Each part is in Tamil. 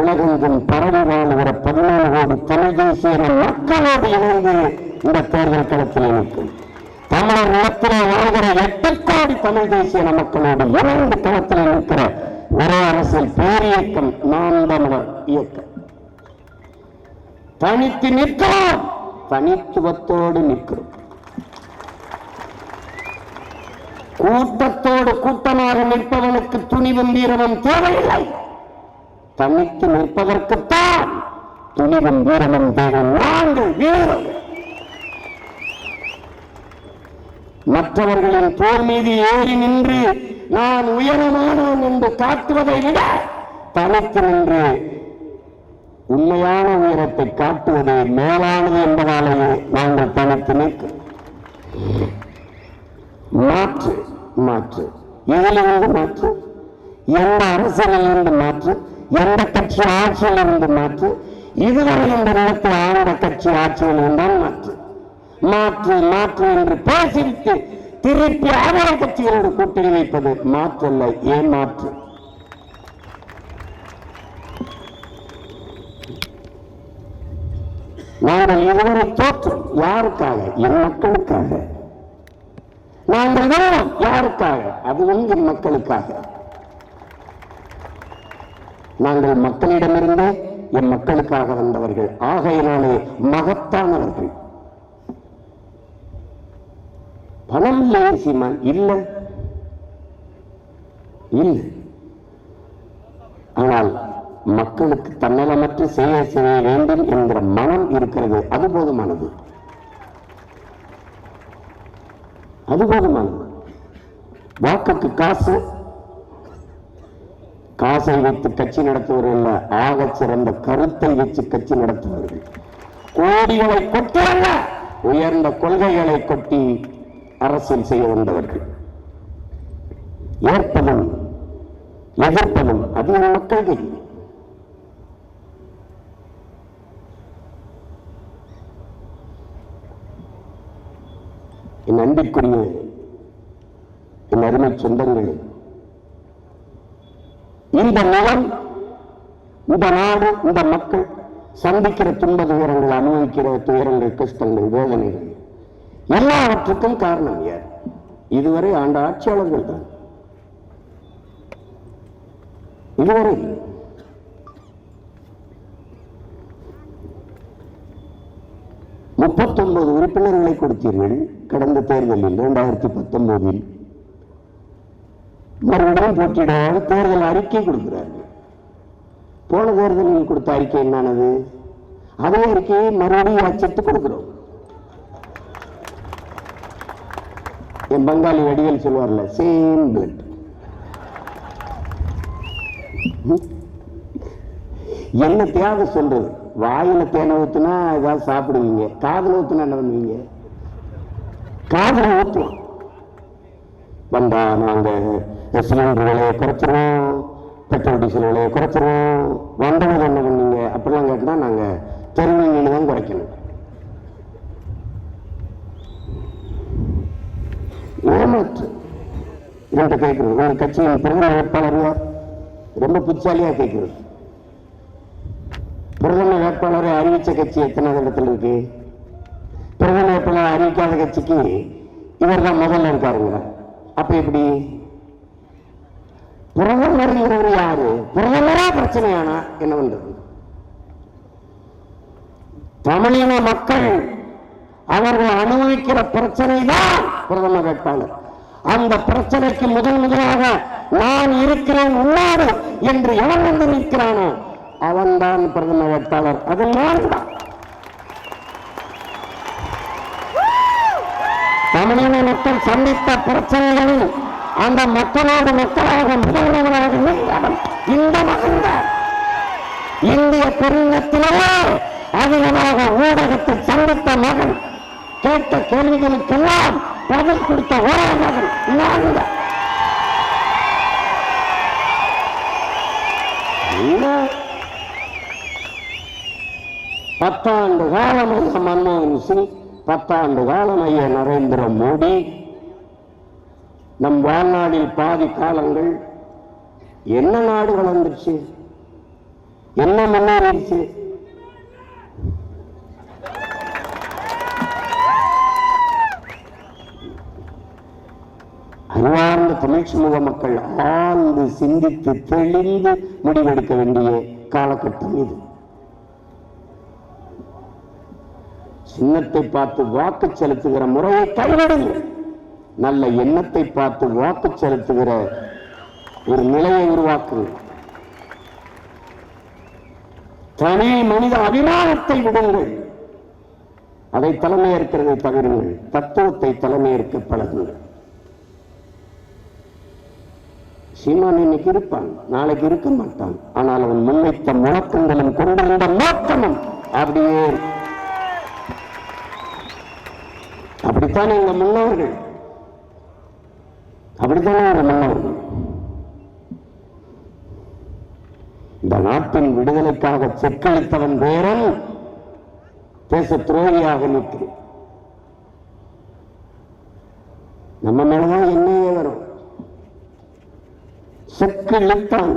உலகெங்கும் பரவி வாழ்கிற 17 கோடி தமிழ் தேசிய மக்களோடு இணைந்து இந்த தேர்தல் களத்தில் நிற்கும். தமிழர் நிலத்தில் வாழ்கிற 8 கோடி தமிழ் தேசிய மக்களோடு இணைந்து களத்தில் நிற்கிற ஒரே அரசியல் பேரியக்கம் நாம் தமிழர் இயக்கம். தனித்து நிற்கிறோம், தனித்துவத்தோடு நிற்கிறோம். கூட்டத்தோடு கூட்டமாக நிற்பவனுக்கு துணிவும் வீரமும் தேவையில்லை. தனித்து நிற்பதற்குத்தான் துணிவும் வீரமும் தேவை. நாங்கள் வீரம். மற்றவர்களின் போர் மீது ஏறி நின்று நான் உயரமானவன் என்று காட்டுவதை விட தனித்து நின்று உண்மையான உயரத்தை காட்டுவதே மேலானது என்பதாலேயே நாங்கள் தனித்து நிற்கிறோம். மாற்று மாற்று இதிலிருந்து மாற்று, எந்த அரசியலிருந்து மாற்று, எந்த கட்சி ஆட்சியில் இருந்து மாற்று, இதுவரை இந்த நேரத்தில் ஆண்ட கட்சி ஆட்சியில் இருந்தால் மாற்று மாற்று மாற்று என்று பேசிவிட்டு திருப்பி ஆதார கட்சிகளோடு கூட்டணி வைப்பது மாற்றல்ல, ஏமாற்று. நாங்கள் இதுவரை தோற்றோம் யாருக்காக? என் மக்களுக்காக. நாங்கள் வேணும் யாருக்காக? அதுவும் என் மக்களுக்காக. நாங்கள் மக்களிடமிருந்து என் மக்களுக்காக வந்தவர்கள். ஆகையினாலே மகத்தானவர்கள். பணம் இல்லையே சீமான், இல்லை இல்லை. ஆனால் மக்களுக்கு தன்னலமற்று செய்ய வேண்டும் என்கிற மனம் இருக்கிறது. அது போதுமானது, அது போதுமானது. வாக்குக்கு காசு, காசை வைத்து கட்சி நடத்துவர்கள் ஆக சிறந்த கருத்தை வச்சு கட்சி நடத்துவார்கள். கோடிகளை கொட்டாங்க, உயர்ந்த கொள்கைகளை கொட்டி அரசியல் செய்ய வந்தவர்கள். ஏற்பதும் எதிர்ப்பதும் அது மக்கள் கையில். என் அன்பிற்குரிய என் அருமை சொந்தங்களே, இந்த நிலம், இந்த நாடு, இந்த மக்கள் சந்திக்கிற துன்ப துயரங்கள், அனுபவிக்கிற துயரங்கள், கஷ்டங்கள், வேதனைகள் எல்லாவற்றுக்கும் காரணம் யார்? இதுவரை ஆண்ட ஆட்சியாளர்கள் தான். இதுவரை 39 உறுப்பினர்களை கொடுத்தீர்கள் கடந்த தேர்தலில் 2019. மறுபடியும் போட்டியிட தேர்தல் அறிக்கை கொடுக்கிறார்கள். போன தேர்தலில் கொடுத்த அறிக்கை என்னானது? அதே அறிக்கையை மறுபடியும் அச்சிட்டு கொடுக்கிறோம். என் பங்காளி வடிவேல் சொல்வார்ல, சேம் பிளட். என்ன தியாகம் சொல்றது? வாயில தேனை ஊத்துனா ஏதாவது சாப்பிடுவீங்க, காதுல ஊத்துனா என்ன பண்ணுவீங்க? காதுல ஊத்துவோம். வந்தா நாங்க சிலிண்டர் விலையை குறைச்சிருவோம், பெட்ரோல் டீசல் விலையை குறைச்சிருவோம். வந்தவங்க என்ன பண்ணீங்க அப்படிலாம் கேட்டா நாங்க தெரிவிங்கன்னு தான் குறைக்கணும். ஏமாற்று என்கிட்ட கேட்கிறது. உங்க கட்சியின் பிரதம வேட்பாளர் யார்? ரொம்ப புத்திசாலியா கேட்கிறது. பிரதம வேட்பாளரை அறிவிச்ச கட்சி எத்தனை இடத்துல இருக்கு? பிரதம வேட்பாளர் அறிவிக்காத கட்சிக்கு இவர் தான் முதல்ல இருக்காருங்க. அப்ப எப்படி? பிரதமர் யாரு? பிரதமரா பிரச்சனையானா என்ன பண்றது? தமிழின மக்கள் அவர்கள் அனுபவிக்கிற பிரச்சனை தான் பிரதம வேட்பாளர். அந்த பிரச்சனைக்கு முதலாக நான் இருக்கிறேன் உன்னாடு என்று எவன் வந்து நிற்கிறானோ அவன்தான் பிரதம வேட்பாளர். அதனால் தமிழின மக்கள் சந்தித்த பிரச்சனைகளில் அந்த மக்களோடு மக்களாக முதல்வராக இந்த மகன் இந்திய பெருங்கத்திலேயே அதிகமாக ஊடகத்தை சந்தித்த மகன், கேட்ட கேள்விகளுக்கெல்லாம் பதில் கொடுத்த ஒரே மகன் நான். 10 ஆண்டு காலம் மன்மோகன் சிங், 10 ஆண்டு காலம் ஐயா நரேந்திர மோடி. நம் வாழ்நாளில் பாதி காலங்கள் என்ன நாடு வளர்ந்துருச்சு? என்ன முன்னேறிடுச்சு? அறிவார்ந்த தமிழ் சமூக மக்கள் ஆழ்ந்து சிந்தித்து தெளிந்து முடிவெடுக்க வேண்டிய காலகட்டம் இது. சின்னத்தை பார்த்து வாக்கு செலுத்துகிற முறையை கைவிடுங்கள். நல்ல எண்ணத்தை பார்த்து வாக்கு செலுத்துகிற ஒரு நிலையை உருவாக்குங்கள். தனி மனித அபிமானத்தை விடுங்கள். அதை தலைமையேற்கிறதை தவிருங்கள். தத்துவத்தை தலைமையேற்க பழகுங்கள். சீமான் இன்னைக்கு இருப்பான், நாளைக்கு இருக்க மாட்டான். ஆனால் அவன் முன்வைத்த முழக்கங்களும் கொண்டிருந்த நோக்கமும் அப்படியே. அப்படித்தானே எங்க முன்னோர்கள், அப்படித்தானே எங்க முன்னோர்கள். இந்த நாட்டின் விடுதலைக்காக செக்களித்தவன் பேரன் தேச துரோகியாக நிற்கிறேன். நம்ம மேலதான் என்னையே வரும். செக்கு இழுத்தான்,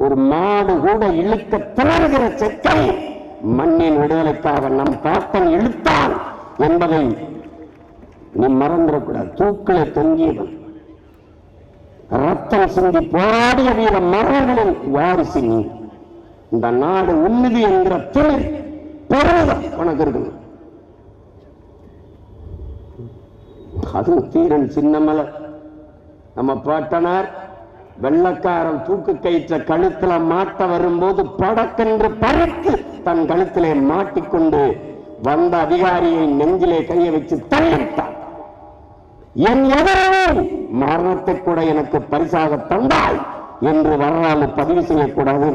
ஒரு மாடு கூட இழுக்க திணறுகிற செக்கை மண்ணின் விடுதலைக்காக நம் பாட்டன் இழுத்தான் என்பதை நீ மறந்துடக்கூடாது. தூக்கில தொங்கியவன், ரத்தம் சிந்தி போராடிய வீர மரங்களின் வாரிசு நீ. இந்த நாடு உன்னதி என்கிற தொழில் பெருமிதம் உனக்கு இருக்கணும். அதுவும் தீரன் சின்னமலை நம்ம பாட்டனார் வெள்ளக்காரன் தூக்கு கயிற்ற கழுத்துல மாட்ட வரும்போது படக்கென்று பறித்து தன் கழுத்திலே மாட்டிக்கொண்டு வந்த அதிகாரியை நெஞ்சிலே கையை வச்சு தள்ளிவிட்டான். என் எதிரில் மரணத்தை கூட எனக்கு பரிசாக தந்தாய் என்று வரலாறு பதிவு செய்யக்கூடாது.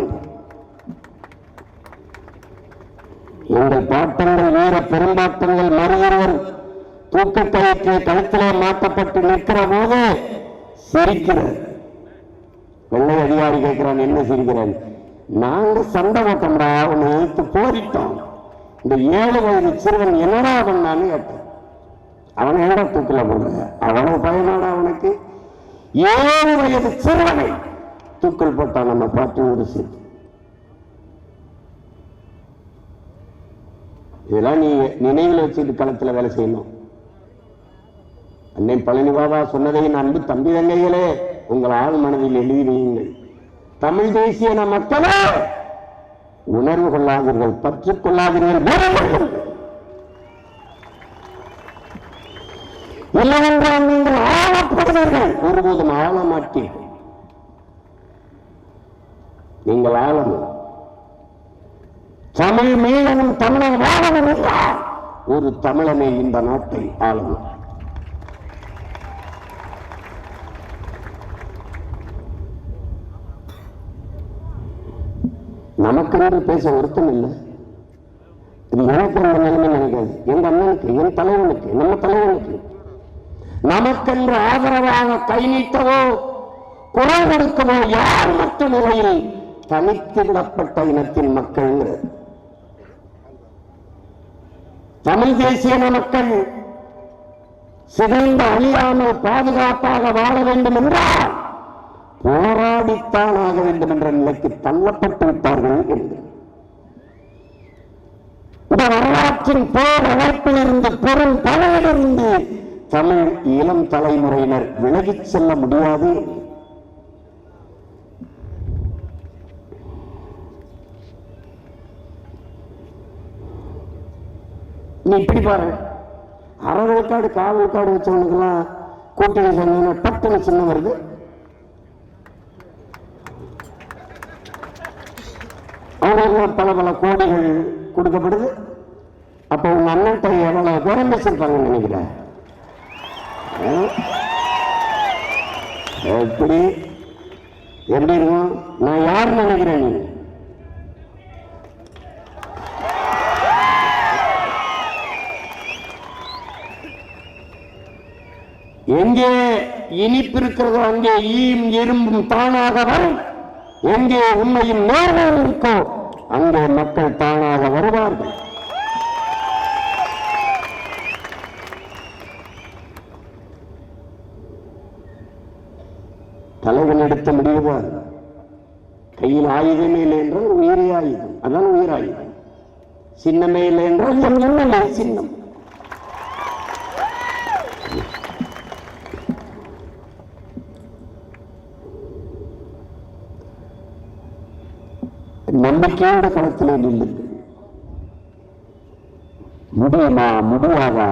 எங்கள் பாட்டங்கள் வீர பெரும்பாட்டங்கள் மறுவர் தூக்கு கயிற்றை கழுத்திலே மாட்டப்பட்டு நிற்கிற போது சிரிக்கிறார். வெள்ளை அதிகாரி கேட்கிறான், என்ன சிரிக்கிறான்? நாங்க சண்டை போட்டோம்டா, உன்னை எடுத்து போரிட்டோம். இந்த 7 வயது சிறுவன் என்னடா பண்ணான்னு கேட்டான். அவனை என்ன தூக்கில போடுற? அவ்வளவு பயனாடா அவனுக்கு? 7 வயது சிறுவனை தூக்கல் போட்டான் நம்ம பாட்டு ஒரு சேர்த்து. இதெல்லாம் நீ நினைவில் வச்சுட்டு களத்துல வேலை செய்யணும். அன்னை பழனி பாபா சொன்னதை அன்பு தம்பி தங்கைகளே உங்கள் ஆள் மனதில் எழுதி வையுங்கள். தமிழ் தேசிய மக்களே உணர்வு கொள்ளாதீர்கள், பற்றுக் கொள்ளாதீர்கள். இல்லவென்றால் நீங்கள் ஆளப்படுவீர்கள், ஒருபோதும் ஆள மாட்டீர்கள். நீங்கள் ஆளணும். தமிழ் மீளனும் தமிழை வாழணும் என்றால் ஒரு தமிழனை இந்த நாட்டை ஆளணும். நமக்கு பேச ஒருத்தம் இல்லை. இது எனக்கு அந்த நிலைமை நினைக்காது. எங்க அண்ணனுக்கு, என் தலைவனுக்கு, நம்ம தலைவனுக்கு நமக்கென்று ஆதரவாக கை நீட்டவோ குரல் கொடுக்கவோ யார் மற்ற நிலையில் தனித்து விடப்பட்ட இனத்தின் மக்கள். தமிழ் தேசிய மக்கள் சிதைந்து அழியாமல் பாதுகாப்பாக வாழ வேண்டும் என்றால் போராடித்தான் ஆக வேண்டும் என்ற நிலைக்கு தள்ளப்பட்டு விட்டார்கள் என்று இந்த வரலாற்றின் போர் அமைப்பிலிருந்து பெரும் தலையிலிருந்து தமிழ் இளம் தலைமுறையினர் விலகிச் செல்ல முடியாது. நீ இப்படி பாரு, அறவிழுக்காடு காவலுக்காடு வச்சவனுக்கெல்லாம் கூட்டணி சொன்னீங்கன்னா பட்டுன்னு சின்னம் வருது. அவங்களுக்கு பல பல கோடிகள் கொடுக்கப்படுது. அப்ப உங்க அண்ணன் எவ்வளவு குரம் வச்சிருப்பாங்கன்னு நினைக்கிறேன். எப்படி எப்படி இருக்கும்? நான் யார் நினைக்கிறேன்? நீ எங்கே இனிப்பு இருக்கிறதோ அங்கே ஈயும் எறும்பும் தானாக வரும். எங்கே உண்மையும் நேர்மையும் இருக்கோ அங்கே மக்கள் தானாக வருவார்கள். தலைவன் எடுத்த முடிவுதான். கையில் ஆயுதமே இல்லை என்றால் உயிரே ஆயுதம். அதான் உயிராயுதம். சின்னமே இல்லை என்றால் என்ன சின்னம்? நம்பிக்கையோட களத்திலே நில்லுங்கள். முடியுமா? முடியாதா?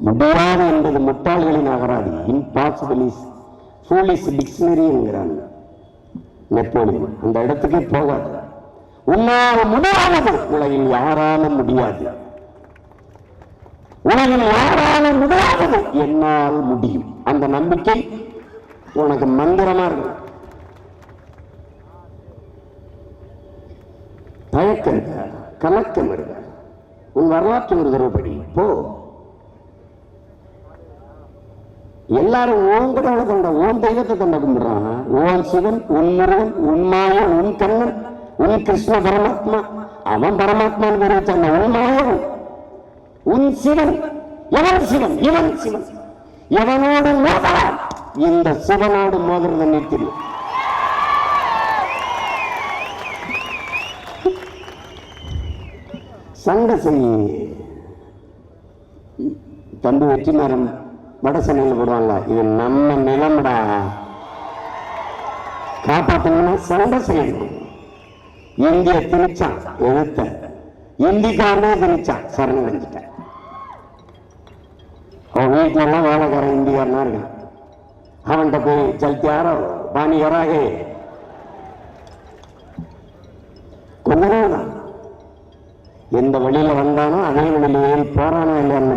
முடியாது என்பது முட்டாள்களின் அகராதி. இம்பாசிபிள் இஸ் ஃபூலிஷ் டிக்ஷனரி என்கிறான் நெப்போலியன். அந்த இடத்துக்கே போகாது. உன்னால் முடியாதது உலகில் யாராலும் முடியாது. உலகில் யாராலும் முடியாதது என்னால் முடியும். அந்த நம்பிக்கை உனக்கு மந்திரமா இருக்கும். தயக்கம் இருக்க, கலக்கம் இருக்க, உன் வரலாற்று ஒரு தடவை படி போ. எல்லாரும் உன் கடவுளை கண்ட, உன் தெய்வத்தை கண்ட கும்பிடுறான். உன் சிவன், உன் முருகன், உன் மாயன், உன் கண்ணன், உன் கிருஷ்ண பரமாத்மா. அவன் பரமாத்மான்னு தெரிவிச்சான். உன் மாயன், உன் சிவன், எவன் சிவன், இவன் சிவன். எவனோடு மோதலாம்? இந்த சிவனோடு மோதுறத நிறுத்திடும். சண்டை செய்ய தம்பி வெற்றிமாறன் வடசனையில் போடுவாங்க. இது நம்ம நிலமடா, காப்பாற்றணும்னா சண்டை செய்யணும். இந்திய திணிச்சான், எழுத்த இந்திக்காரனே திணிச்சான், சரணடைஞ்சிட்டான். அவன் வீட்டுல எல்லாம் வேலைக்காரன் இந்திக்காரனா இருக்கான். அவன்கிட்ட போய் ஜல்தியாரோ பாணியராக கொஞ்ச நேரம் தான். எந்த வழியில வந்தானோ அதே வழியில ஏறி போறானோ இல்லையான்னு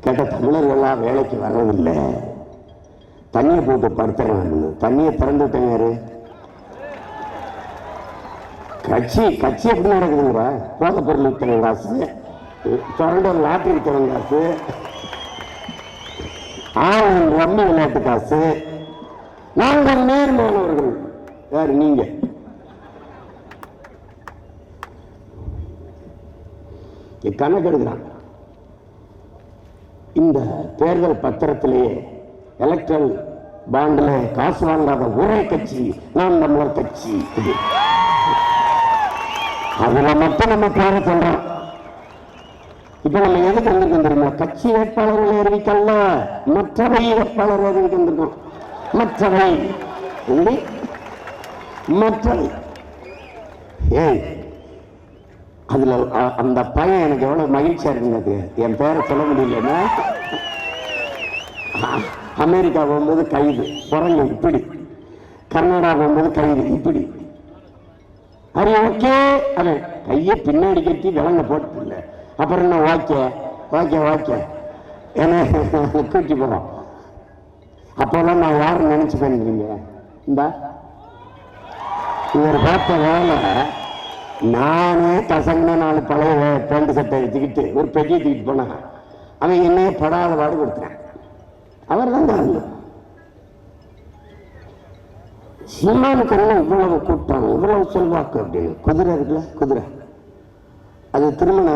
கேட்ட தமிழர்கள்லாம் வேலைக்கு வர்றதில்லை. தண்ணியை போட்டு படுத்துறாங்க. தண்ணியை திறந்து விட்டேன். யாரு கட்சி எப்படி நடக்குதுங்கிற? போத பொருள் வித்தன காசு, தொடர்ந்து லாட்டரி வித்தன காசு, ரம்மி விளையாட்டு காசு. நாங்கள் நேர்மையானவர்கள். யாரு நீங்க? கணக்கு எடுக்கிறான். இந்த தேர்தல் பத்திரத்திலேயே எலக்ட்ரல் பாண்ட்ல காசு வாங்காத ஒரே கட்சி நாம் தமிழர் கட்சி. இது அதுல மட்டும் நம்ம பேர சொல்றோம். இப்ப நம்ம எதுக்கு வந்திருக்கோம் தெரியுமா? கட்சி வேட்பாளர்களை அறிவிக்கல, மற்றவை வேட்பாளர் அறிவிக்க வந்திருக்கோம். மற்றவை மற்றவை. ஏய், அதுல அந்த பையன் எனக்கு எவ்வளவு மகிழ்ச்சியா இருந்தது. என் பேரை சொல்ல முடியலன்னா, அமெரிக்கா போகும்போது கைது குரங்கு இப்படி, கர்நாடகா போகும்போது கைது இப்படி. அது ஓகே, அது கையை பின்னாடி கட்டி விலங்க போட்டு இல்லை. அப்புறம் என்ன வாக்கிய என்ன கூட்டி போறோம். அப்போல்லாம் நான் யாரும் நினைச்சு பண்ணிருக்கீங்க? இந்த இவர் பார்த்த வேலை, நானே கசங்க 4 பழைய பேண்ட் சட்டை எடுத்துக்கிட்டு ஒரு பெட்டியை தூக்கிட்டு போனேன். அவன் என்னையே படாத பாடு கொடுத்தான். அவர் தான் காரணம். சீமானுக்கு இவ்வளவு கூட்டம், இவ்வளவு செல்வாக்கு அப்படின்னு. குதிரை இருக்குல்ல, குதிரை அது திருமண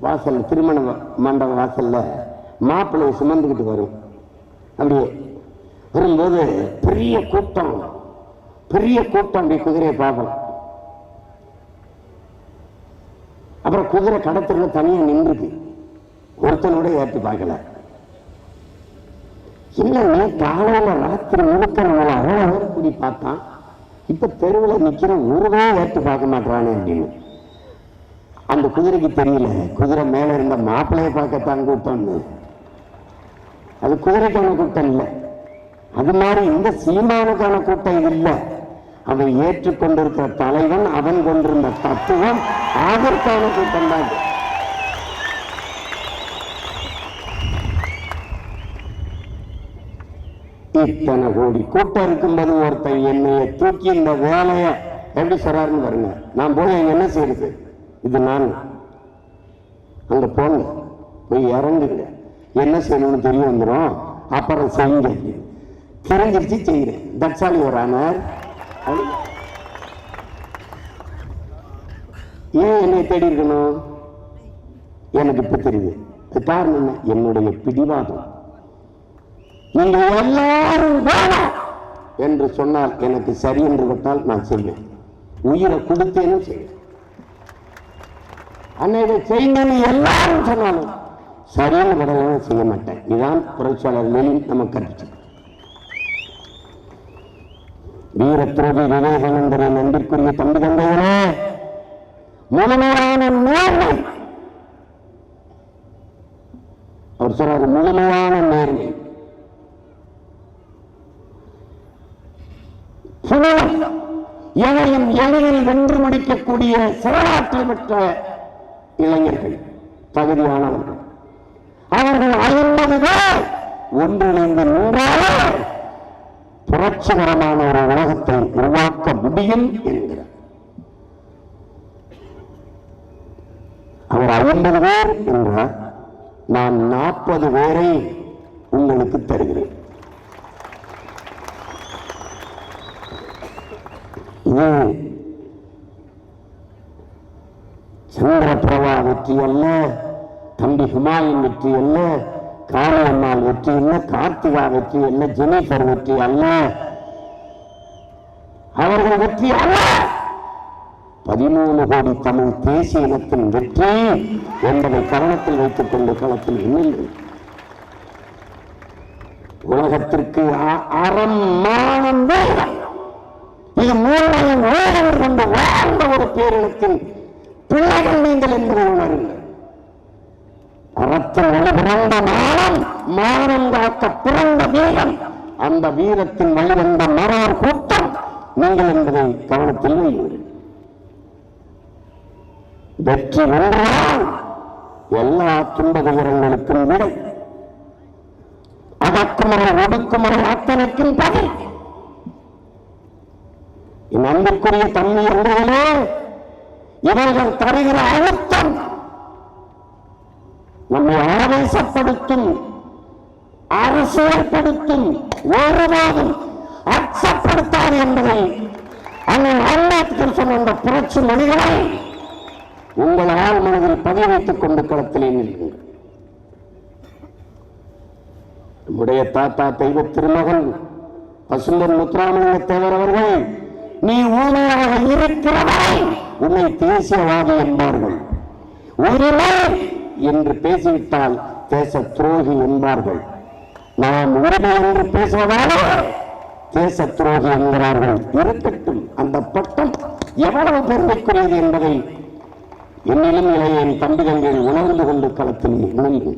வாசல், திருமண மண்டப வாசல்ல மாப்பிள்ளையை சுமந்துக்கிட்டு வரும். அப்படியே வரும்போது பெரிய கூட்டம் அப்படி குதிரையை பார்க்கலாம். அப்புறம் குதிரை கடத்துல தனியா நின்றுக்கு, ஒருத்தனோட ஏற்றி பார்க்கல. இல்லைன்னு காலையில ராத்திரி முழுக்க நம்மளை அவ்வளவு கூடி பார்த்தான். இப்ப தெருவில் நிக்கிற ஒருவே ஏற்று பார்க்க மாட்டானே அப்படின்னு. அந்த குதிரைக்கு தெரியல, குதிரை மேல இருந்த மாப்பிள்ளையை பார்க்கத்தான் கூட்டம்னு. அது குதிரைக்கான கூட்டம் இல்லை. அது மாதிரி இந்த சீமானுக்கான கூட்டம் இது இல்லை. அவன் ஏற்றுக்கொண்டிருக்கிற தலைவன், அவன் கொண்டிருந்த தத்துவம், அதற்கான கூட்டம் தான். இத்தனை கோடி கூட்டம் இருக்கும்போது ஒருத்தன் என்னைய தூக்கி இந்த வேலைய எப்படி சொல்றாருன்னு பாருங்க. நான் போய் அங்க என்ன செய்யுது? இது நான் அங்க போங்க, போய் இறங்குங்க, என்ன செய்யணும்னு தெரிய வந்துடும், அப்புறம் செய்யுங்க. தெரிஞ்சிருச்சு செய்கிறேன். தட்சாலி வரானார். ஏன் என்னை தேடி இருக்கணும்? எனக்கு இப்ப தெரியுது. காரணம் என்ன? என்னுடைய பிடிவாதம். நீங்க எல்லாரும் வேணாம் என்று சொன்னால் எனக்கு சரி என்று விட்டால் நான் செய்வேன். உயிரை கொடுத்தேனும் செய்வேன். அன்னைக்கு செய்யணும்னு எல்லாரும் சொன்னாலும் சரியான விடலாம் செய்ய மாட்டேன். இதுதான் புரட்சியாளர் லெனின் நமக்கு கற்பிச்சு. வீரத்துரோகி விவேகானந்தரின் அன்பிற்குரிய தம்பி தந்தைகளே, முழுமையான நேர்மை, அவர் சொல்றாரு முழுமையான நேர்மை, எதையும் எளிதில் வென்று முடிக்கக்கூடிய சிறப்பாற்றல் பெற்ற இளைஞர்கள், தகுதியானவர்கள். அவர்கள் 50 பேர் ஒன்றிணைந்து நின்றாலே புரட்சிகரமான ஒரு உலகத்தை உருவாக்க முடியும் என்கிறார். அவர் 50 பேர் என்றார். நான் 40 பேரை உங்களுக்கு தருகிறேன். இது சந்திரபிரபா வெற்றி அல்ல, தம்பி ஹுமாயூன் வெற்றி அல்ல, காளியம்மாள் வெற்றி அல்ல, கார்த்திகா வெற்றி அல்ல, ஜெனிஃபர் வெற்றி அல்ல, அவர்கள் வெற்றி அல்ல. 13 கோடி தமிழ் தேசிய இனத்தின் வெற்றி என்பதை கவனத்தில் வைத்துக் கொண்டு களத்தில் இல்லை. உலகத்திற்கு அறம் மானம் வேதம், இது மூலையும் உலகம் கொண்டு வாழ்ந்த ஒரு பேரினத்தின் பிள்ளைகள் நீங்கள் என்பதை உணருங்கள். அறத்தின் வழி பிறந்த மானம், மானம் காக்க பிறந்த வீரம், அந்த வீரத்தின் வழி வந்த மரார் கூட்டம் நீங்கள் என்பதை கவனத்தில் வையுங்கள். வெற்றி வென்றால் எல்லா துன்ப துயரங்களுக்கும் விடை, அடக்குமுறை ஒடுக்குமுறை அத்தனைக்கும் பதில். என் அன்புக்குரிய தன்மை என்பதிலே இவர்கள் தருகிற அழுத்தம் நம்மை ஆவேசப்படுத்தும், அரசியல்படுத்தும், ஒருவாதும் அச்சப்படுத்தாது என்பதை அண்ணன் அம்பேத்கர் சொன்ன அந்த புரட்சி மொழிகளை உங்கள் ஆள் மனதில் பதிய வைத்துக் கொண்டு களத்திலே நிற்கும். நம்முடைய தாத்தா தெய்வ திருமகன் பசும்பொன் முத்துராமலிங்க தேவர் அவர்கள், நீ ஊமையாக இருக்கிறவரை உன்னை தேசியவாதி என்பார்கள், உரிமை என்று பேசிவிட்டால் தேச துரோகி என்பார்கள். நாம் உரிமை என்று பேசுவதாலே தேச துரோகி என்கிறார்கள். இருக்கட்டும், அந்த பட்டம் எவ்வளவு பெருமைக்குரியது என்பதை என்னிலும் இளைய தம்பிகள் உணர்ந்து கொண்டு களத்தில் நின்று